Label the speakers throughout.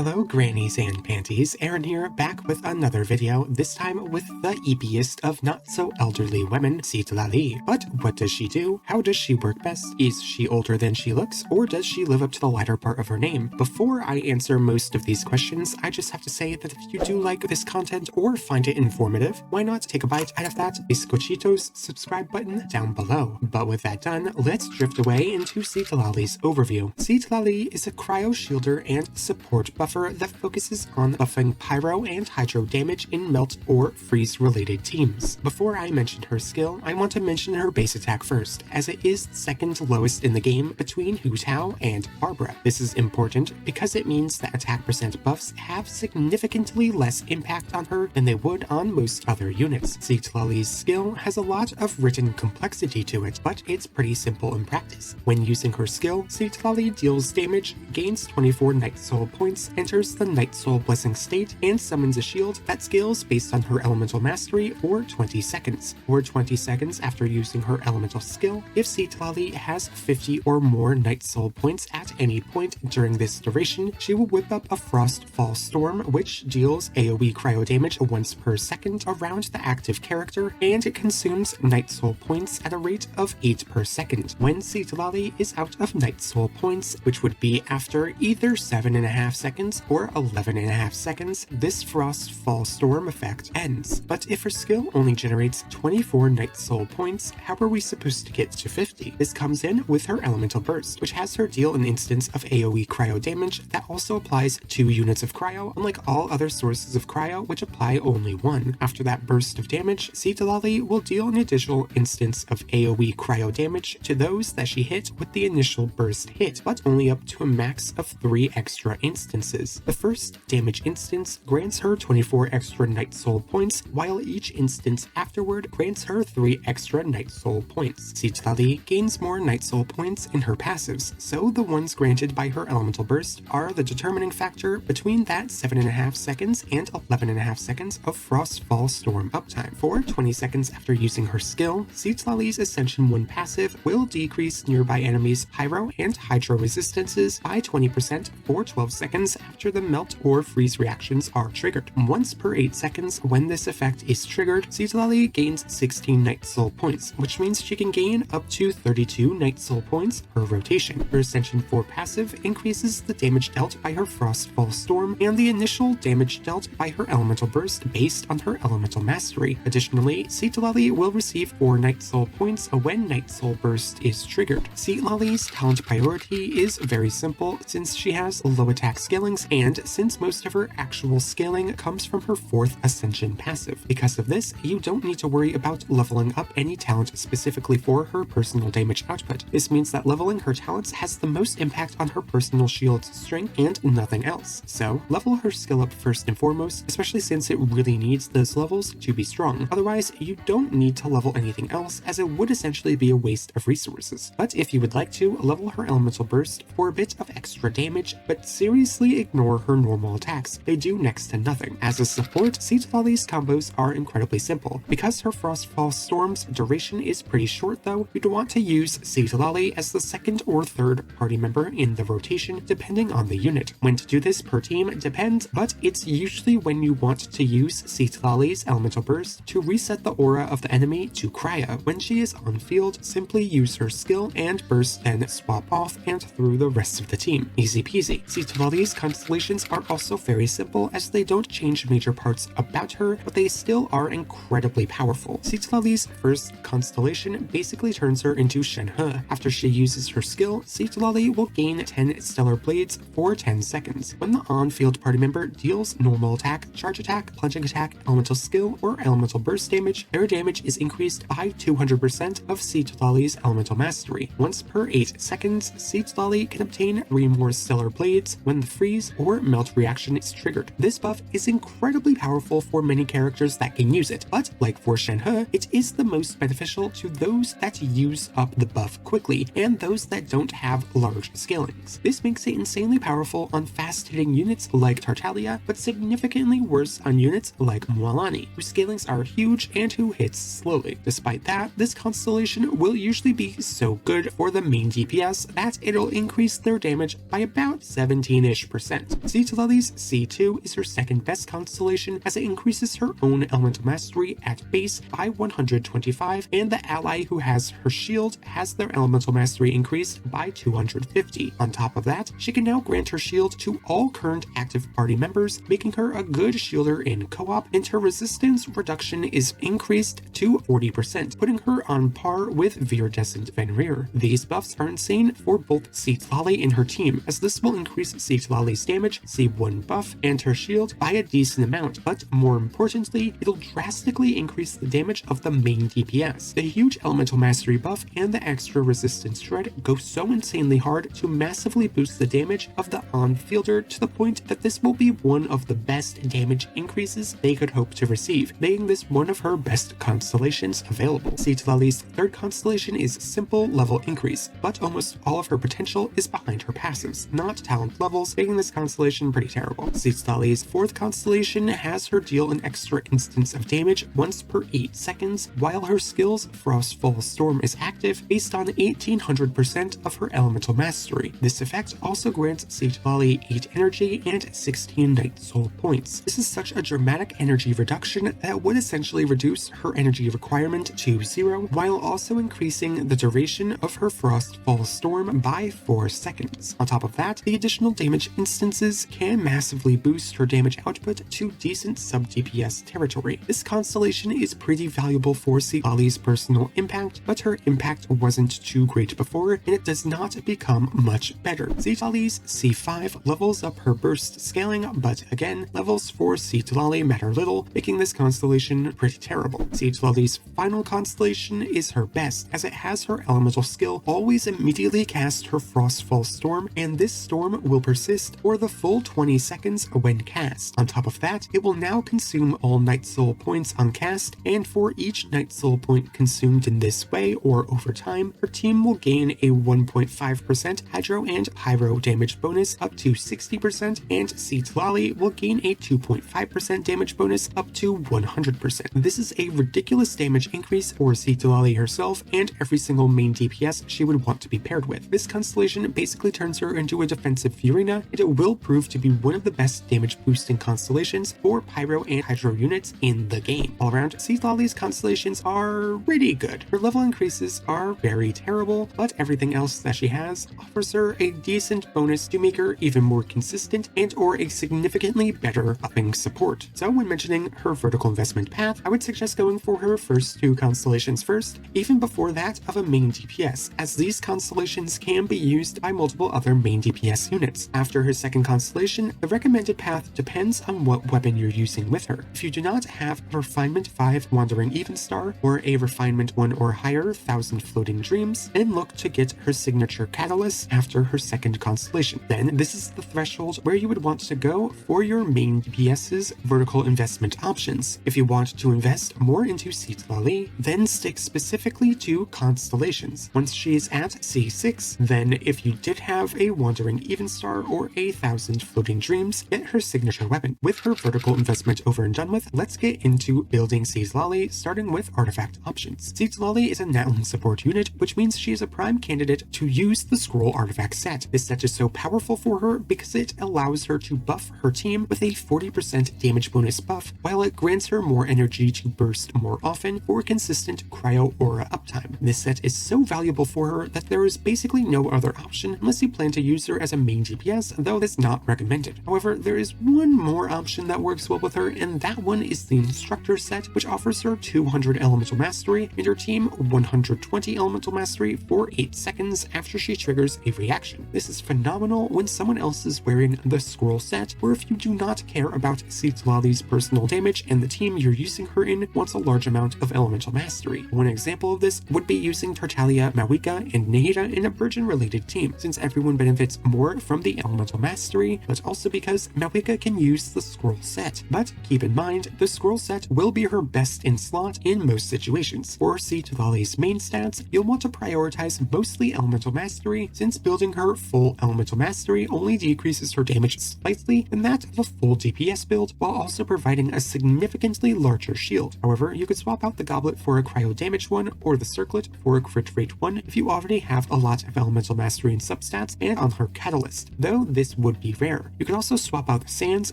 Speaker 1: Hello grannies and panties, Aaron here, back with another video, this time with the eepiest of not-so-elderly women, Citlali. But what does she do? How does she work best? Is she older than she looks, or does she live up to the latter part of her name? Before I answer most of these questions, I just have to say that if you do like this content or find it informative, why not take a bite out of that bizcochitos subscribe button down below. But with that done, let's drift away into Citlali's overview. Citlali is a cryo shielder and support buffer that focuses on buffing pyro and hydro damage in melt or freeze related teams. Before I mention her skill, I want to mention her base attack first, as it is second lowest in the game between Hu Tao and Barbara. This is important because it means that attack percent buffs have significantly less impact on her than they would on most other units. Citlali's skill has a lot of written complexity to it, but it's pretty simple in practice. When using her skill, Citlali deals damage, gains 24 Night Soul points, enters the Night Soul Blessing state, and summons a shield that scales based on her elemental mastery for 20 seconds. For 20 seconds after using her elemental skill, if Citlali has 50 or more Night Soul points at any point during this duration, she will whip up a Frostfall Storm, which deals AoE cryo damage once per second around the active character, and it consumes Night Soul points at a rate of 8 per second. When Citlali is out of Night Soul points, which would be after either 7.5 seconds or 11.5 seconds, this Frostfall Storm effect ends. But if her skill only generates 24 Night Soul points, how are we supposed to get to 50? This comes in with her Elemental Burst, which has her deal an instance of AoE cryo damage that also applies 2 units of cryo, unlike all other sources of cryo, which apply only 1. After that burst of damage, Citlali will deal an additional instance of AoE cryo damage to those that she hit with the initial burst hit, but only up to a max of 3 extra instances. The first damage instance grants her 24 extra Night Soul points, while each instance afterward grants her 3 extra Night Soul points. Citlali gains more Night Soul points in her passives, so the ones granted by her Elemental Burst are the determining factor between that 7.5 seconds and 11.5 seconds of Frostfall Storm uptime. For 20 seconds after using her skill, Citlali's Ascension 1 passive will decrease nearby enemies' pyro and hydro resistances by 20% for 12 seconds after the melt or freeze reactions are triggered. Once per 8 seconds when this effect is triggered, Citlali gains 16 Night Soul points, which means she can gain up to 32 Night Soul points per rotation. Her Ascension 4 passive increases the damage dealt by her Frostfall Storm and the initial damage dealt by her Elemental Burst based on her Elemental Mastery. Additionally, Citlali will receive 4 Night Soul points when Night Soul Burst is triggered. Citlali's talent priority is very simple since she has low attack scalings, and since most of her actual scaling comes from her 4th Ascension passive. Because of this, you don't need to worry about leveling up any talent specifically for her personal damage output. This means that leveling her talents has the most impact on her personal shield's strength and nothing else. So, level her skill up first and foremost, especially since it really needs those levels to be strong. Otherwise, you don't need to level anything else, as it would essentially be a waste of resources. But if you would like to, level her Elemental Burst for a bit of extra damage, but seriously ignore her normal attacks. They do next to nothing. As a support, Citlali's combos are incredibly simple. Because her Frostfall Storm's duration is pretty short though, you'd want to use Citlali as the second or third party member in the rotation, depending on the unit. When to do this per team depends, but it's usually when you want to use Citlali's Elemental Burst to reset the aura of the enemy to cryo. When she is on field, simply use her skill and burst, then swap off and through the rest of the team. Easy peasy. Citlali's Constellations are also very simple, as they don't change major parts about her, but they still are incredibly powerful. Citlali's first constellation basically turns her into Shenhe. After she uses her skill, Citlali will gain 10 Stellar Blades for 10 seconds. When the on-field party member deals normal attack, charge attack, plunging attack, elemental skill, or elemental burst damage, their damage is increased by 200% of Citlali's elemental mastery. Once per 8 seconds, Citlali can obtain 3 more Stellar Blades when the freeze or melt reaction is triggered. This buff is incredibly powerful for many characters that can use it, but like for Shenhe, it is the most beneficial to those that use up the buff quickly and those that don't have large scalings. This makes it insanely powerful on fast-hitting units like Tartaglia, but significantly worse on units like Mualani, whose scalings are huge and who hits slowly. Despite that, this constellation will usually be so good for the main DPS that it'll increase their damage by about 17-ish%. Citlali's C2 is her second best constellation as it increases her own elemental mastery at base by 125, and the ally who has her shield has their elemental mastery increased by 250. On top of that, she can now grant her shield to all current active party members, making her a good shielder in co-op, and her resistance reduction is increased to 40%, putting her on par with Viridescent Fenrir. These buffs are insane for both Citlali and her team, as this will increase Citlali's damage, C1 buff, and her shield by a decent amount, but more importantly, it'll drastically increase the damage of the main DPS. The huge elemental mastery buff and the extra resistance shred go so insanely hard to massively boost the damage of the on-fielder to the point that this will be one of the best damage increases they could hope to receive, making this one of her best constellations available. Citlali's third constellation is simple level increase, but almost all of her potential is behind her passives, not talent levels, making this constellation pretty terrible. Citlali's fourth constellation has her deal an extra instance of damage once per 8 seconds, while her skill's Frostfall Storm is active based on 1800% of her elemental mastery. This effect also grants Citlali 8 energy and 16 Night Soul points. This is such a dramatic energy reduction that would essentially reduce her energy requirement to 0, while also increasing the duration of her Frostfall Storm by 4 seconds. On top of that, the additional damage instances can massively boost her damage output to decent sub-DPS territory. This constellation is pretty valuable for Citlali's personal impact, but her impact wasn't too great before, and it does not become much better. Citlali's C5 levels up her burst scaling, but again, levels for Citlali matter little, making this constellation pretty terrible. Citlali's final constellation is her best, as it has her elemental skill always immediately cast her Frostfall Storm, and this storm will persist for the full 20 seconds when cast. On top of that, it will now consume all Night Soul points on cast, and for each Night Soul point consumed in this way or over time, her team will gain a 1.5% Hydro and Pyro damage bonus up to 60%, and Citlali will gain a 2.5% damage bonus up to 100%. This is a ridiculous damage increase for Citlali herself and every single main DPS she would want to be paired with. This constellation basically turns her into a defensive Furina, and it will prove to be one of the best damage boosting constellations for Pyro and Hydro units in the game. All around, Citlali's constellations are pretty good. Her level increases are very terrible, but everything else that she has offers her a decent bonus to make her even more consistent and or a significantly better upping support. So when mentioning her vertical investment path, I would suggest going for her first two constellations first, even before that of a main DPS, as these constellations can be used by multiple other main DPS units. After her second constellation, the recommended path depends on what weapon you're using with her. If you do not have a Refinement 5 Wandering Evenstar or a Refinement 1 or higher 1000 Floating Dreams, then look to get her signature Catalyst after her second constellation. Then this is the threshold where you would want to go for your main DPS's vertical investment options. If you want to invest more into Citlali, then stick specifically to constellations. Once she is at C6, then if you did have a Wandering Evenstar or a 1000 Floating Dreams, get her signature weapon. With her vertical investment over and done with, let's get into building Citlali, starting with artifact options. Citlali is a Natlan support unit, which means she is a prime candidate to use the scroll artifact set. This set is so powerful for her because it allows her to buff her team with a 40% damage bonus buff, while it grants her more energy to burst more often for consistent cryo aura uptime. This set is so valuable for her that there is basically no other option unless you plan to use her as a main DPS, though that's not recommended. However, there is one more option that works well with her, and that one is the Instructor set, which offers her 200 elemental mastery and her team 120 elemental mastery for 8 seconds after she triggers a reaction. This is phenomenal when someone else is wearing the scroll set, or if you do not care about Citlali's personal damage and the team you're using her in wants a large amount of elemental mastery. One example of this would be using Tartaglia, Mawika, and Nahida in a Virgin-related team, since everyone benefits more from the elemental mastery, but also because Mawika can use the scroll set. But keep in mind, the scroll set will be her best in slot in most situations. For Citlali's main stats, you'll want to prioritize mostly elemental mastery, since building her full elemental mastery only decreases her damage slightly than that of a full DPS build, while also providing a significantly larger shield. However, you could swap out the goblet for a cryo damage one, or the circlet for a crit rate one if you already have a lot of elemental mastery and substats, and on her catalyst. Though this this would be rare. You can also swap out the sands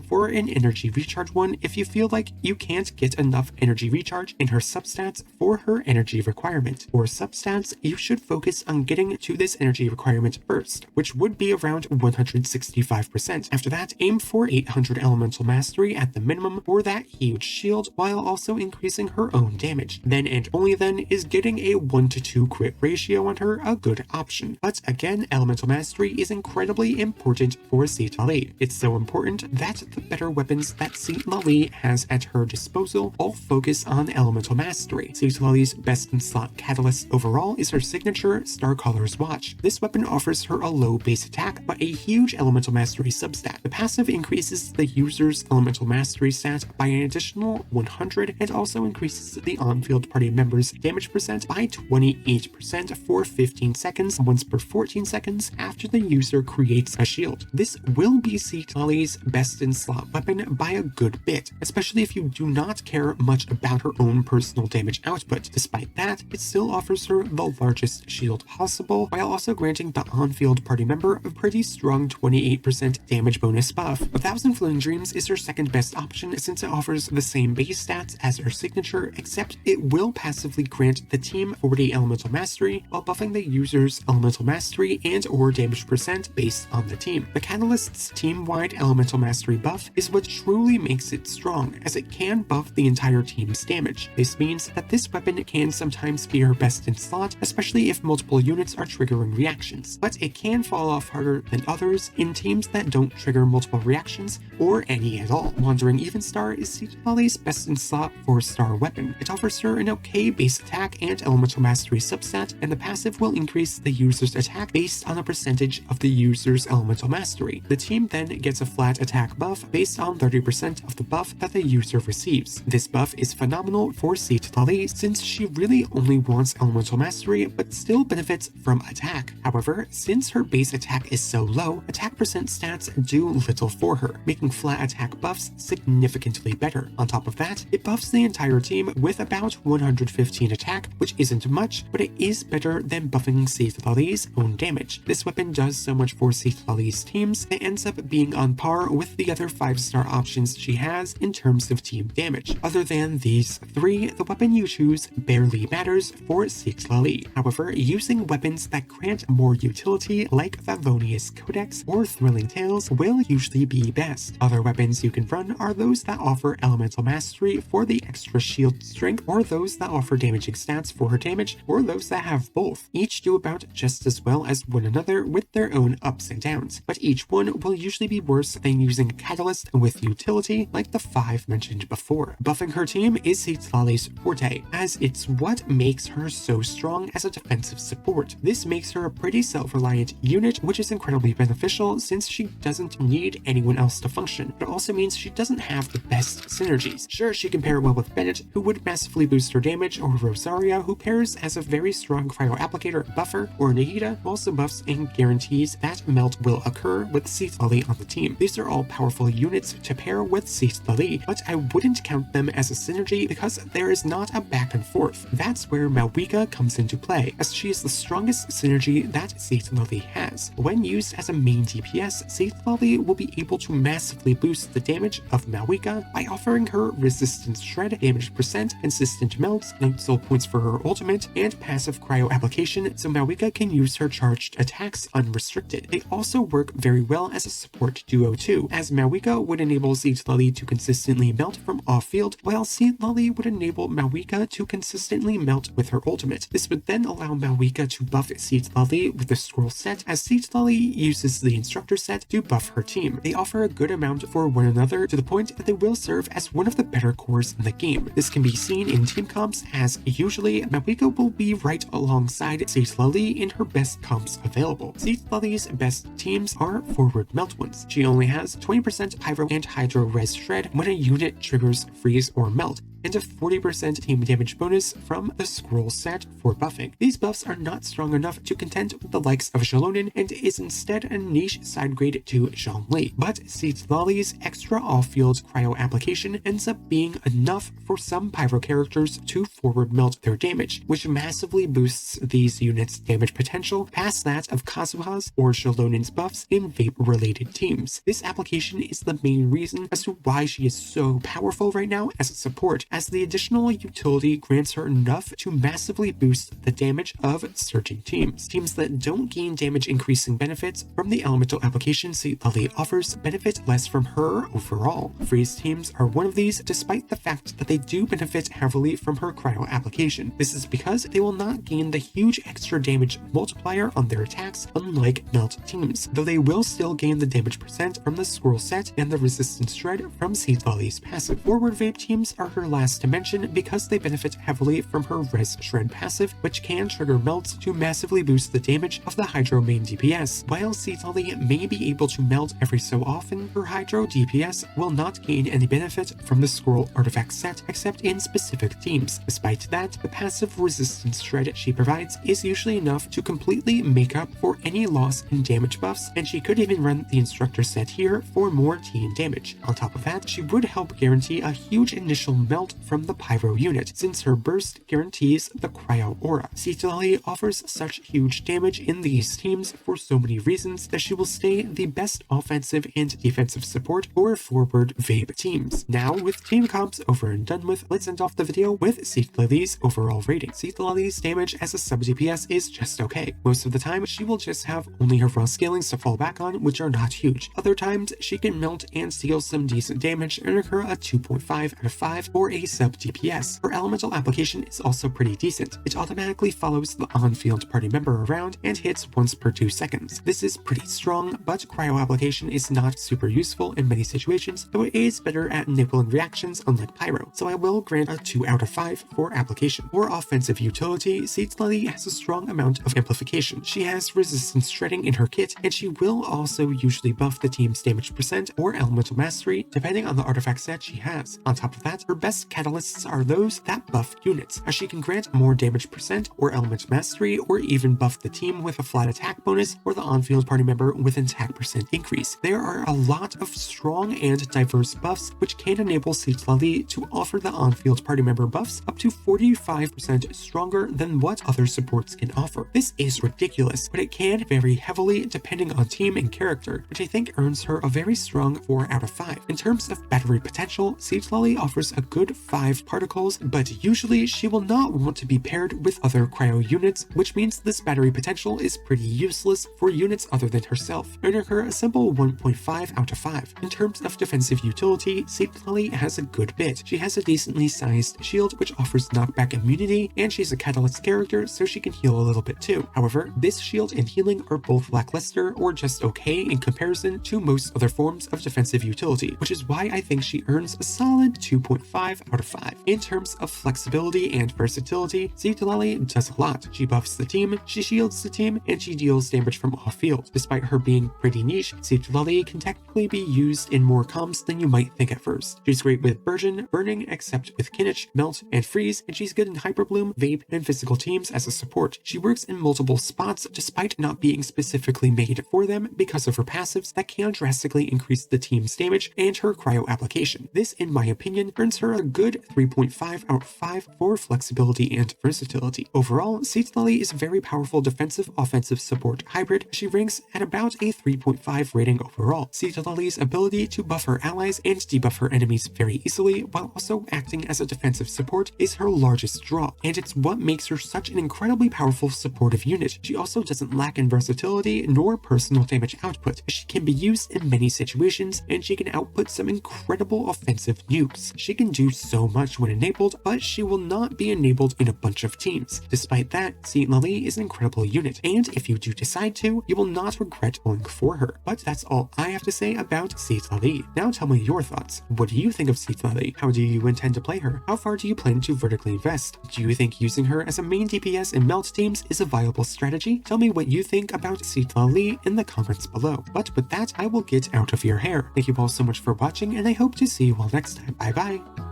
Speaker 1: for an energy recharge one if you feel like you can't get enough energy recharge in her substats for her energy requirement. For substats, you should focus on getting to this energy requirement first, which would be around 165%. After that, aim for 800 elemental mastery at the minimum for that huge shield, while also increasing her own damage. Then and only then is getting a 1-to-2 crit ratio on her a good option. But again, elemental mastery is incredibly important for Citlali. It's so important that the better weapons that Citlali has at her disposal all focus on elemental mastery. Citlali's best in slot catalyst overall is her signature Starcaller's Watch. This weapon offers her a low base attack but a huge elemental mastery substat. The passive increases the user's elemental mastery stat by an additional 100 and also increases the on-field party member's damage percent by 28% for 15 seconds once per 14 seconds after the user creates a shield. This will be Citlali's best in slot weapon by a good bit, especially if you do not care much about her own personal damage output. Despite that, it still offers her the largest shield possible, while also granting the on-field party member a pretty strong 28% damage bonus buff. 1,000 Flowing Dreams is her second best option since it offers the same base stats as her signature, except it will passively grant the team 40 elemental mastery while buffing the user's elemental mastery and or damage percent based on the team. The Catalyst's team-wide elemental mastery buff is what truly makes it strong, as it can buff the entire team's damage. This means that this weapon can sometimes be her best in slot, especially if multiple units are triggering reactions, but it can fall off harder than others in teams that don't trigger multiple reactions or any at all. Wandering Even Star is Citlali's best in slot 4-star weapon. It offers her an okay base attack and elemental mastery substat, and the passive will increase the user's attack based on a percentage of the user's elemental mastery. The team then gets a flat attack buff based on 30% of the buff that the user receives. This buff is phenomenal for Citlali since she really only wants elemental mastery but still benefits from attack. However, since her base attack is so low, attack percent stats do little for her, making flat attack buffs significantly better. On top of that, it buffs the entire team with about 115 attack, which isn't much, but it is better than buffing Citlali's own damage. This weapon does so much for Citlali's teams, it ends up being on par with the other 5-star options she has in terms of team damage. Other than these three, the weapon you choose barely matters for Citlali. However, using weapons that grant more utility like Favonius Codex or Thrilling Tales will usually be best. Other weapons you can run are those that offer elemental mastery for the extra shield strength, or those that offer damaging stats for her damage, or those that have both. Each do about just as well as one another with their own ups and downs, but each one will usually be worse than using a catalyst with utility like the 5 mentioned before. Buffing her team is Citlali's forte, as it's what makes her so strong as a defensive support. This makes her a pretty self-reliant unit, which is incredibly beneficial since she doesn't need anyone else to function, but also means she doesn't have the best synergies. Sure, she can pair well with Bennett, who would massively boost her damage, or Rosaria, who pairs as a very strong cryo applicator buffer, or Nahida, who also buffs and guarantees that melt will occur with Citlali on the team. These are all powerful units to pair with Citlali, but I wouldn't count them as a synergy because there is not a back and forth. That's where Malwika comes into play, as she is the strongest synergy that Citlali has. When used as a main DPS, Citlali will be able to massively boost the damage of Malwika by offering her resistance shred, damage percent, consistent melts, and soul points for her ultimate, and passive cryo application so Malwika can use her charged attacks unrestricted. They also work very well as a support duo too, as Malwika would enable Citlali to consistently melt from off-field, while Citlali would enable Malwika to consistently melt with her ultimate. This would then allow Malwika to buff Citlali with the scroll set, as Citlali uses the instructor set to buff her team. They offer a good amount for one another to the point that they will serve as one of the better cores in the game. This can be seen in team comps, as usually Malwika will be right alongside Citlali in her best comps available. Citlali's best teams are forward melt ones. She only has 20% Pyro and Hydro Res Shred when a unit triggers freeze or melt, and a 40% team damage bonus from the scroll set for buffing. These buffs are not strong enough to contend with the likes of Xiaolonen and is instead a niche side grade to Zhongli. But Citlali's extra off-field cryo application ends up being enough for some Pyro characters to forward melt their damage, which massively boosts these units' damage potential past that of Kazuha's or Xiaolonen's buffs in on vape-related teams. This application is the main reason as to why she is so powerful right now as a support, as the additional utility grants her enough to massively boost the damage of certain teams. Teams that don't gain damage increasing benefits from the elemental application Citlali offers benefit less from her overall. Freeze teams are one of these, despite the fact that they do benefit heavily from her cryo application. This is because they will not gain the huge extra damage multiplier on their attacks, unlike melt teams, though they will still gain the damage percent from the scroll set and the resistance shred from Citlali's passive. Forward vape teams are her last to mention because they benefit heavily from her res shred passive, which can trigger melts to massively boost the damage of the Hydro main DPS. While Citlali may be able to melt every so often, her Hydro DPS will not gain any benefit from the scroll artifact set except in specific teams. Despite that, the passive resistance shred she provides is usually enough to completely make up for any loss in damage buffs, and she could even run the instructor set here for more team damage. On top of that, she would help guarantee a huge initial melt from the Pyro unit, since her burst guarantees the cryo aura. Citlali offers such huge damage in these teams for so many reasons that she will stay the best offensive and defensive support for forward vape teams. Now, with team comps over and done with, let's end off the video with Citlali's overall rating. Citlali's damage as a sub DPS is just okay. Most of the time, she will just have only her raw scalings to fall back on, which are not huge. Other times, she can melt and steal some decent damage, earning her a 2.5 out of 5 for a sub DPS. Her elemental application is also pretty decent. It automatically follows the on-field party member around and hits once per 2 seconds. This is pretty strong, but cryo application is not super useful in many situations, though it is better at enabling reactions unlike Pyro, so I will grant a 2 out of 5 for application. For offensive utility, Citlali has a strong amount of amplification. She has resistance shredding in her kit, and she will also usually buff the team's damage percent or elemental mastery, depending on the artifact set she has. On top of that, her best catalysts are those that buff units, as she can grant more damage percent or elemental mastery, or even buff the team with a flat attack bonus or the on-field party member with an attack percent increase. There are a lot of strong and diverse buffs which can enable Citlali to offer the on-field party member buffs up to 45% stronger than what other supports can offer. This is ridiculous, but it can vary heavily depending on team and character, which I think earns her a very strong 4 out of 5. In terms of battery potential, Citlali offers a good 5 particles, but usually she will not want to be paired with other cryo units, which means this battery potential is pretty useless for units other than herself, earning her a simple 1.5 out of 5. In terms of defensive utility, Citlali has a good bit. She has a decently sized shield which offers knockback immunity, and she's a catalyst character so she can heal a little bit too. However, this shield and healing are both lackluster or just okay in comparison to most other forms of defensive utility, which is why I think she earns a solid 2.5 out of 5. In terms of flexibility and versatility, Citlali does a lot. She buffs the team, she shields the team, and she deals damage from off-field. Despite her being pretty niche, Citlali can technically be used in more comps than you might think at first. She's great with burning, except with Kinich, Melt, and Freeze, and she's good in Hyperbloom, Vape, and physical teams as a support. She works in multiple spots despite not being specifically made for them because of her passives that can drastically increase the team's damage and her cryo application. This, in my opinion, earns her a good 3.5 out of 5 for flexibility and versatility. Overall, Citlali is a very powerful defensive-offensive support hybrid. She ranks at about a 3.5 rating overall. Citlali's ability to buff her allies and debuff her enemies very easily while also acting as a defensive support is her largest draw, and it's what makes her such an incredibly powerful supportive unit. She also doesn't lack in versatility nor personal damage output. She can be used in many situations, and she can output some incredible offensive nukes. She can do so much when enabled, but she will not be enabled in a bunch of teams. Despite that, Citlali is an incredible unit, and if you do decide to, you will not regret going for her. But that's all I have to say about Citlali. Now tell me your thoughts. What do you think of Citlali? How do you intend to play her? How far do you plan to vertically invest? Do you think using her as a main DPS in melt teams is a viable strategy? Tell me what you think about Citlali in the comments below. But with that, I will get out of your hair. Thank you all so much for watching, and I hope to see you all next time. Bye bye!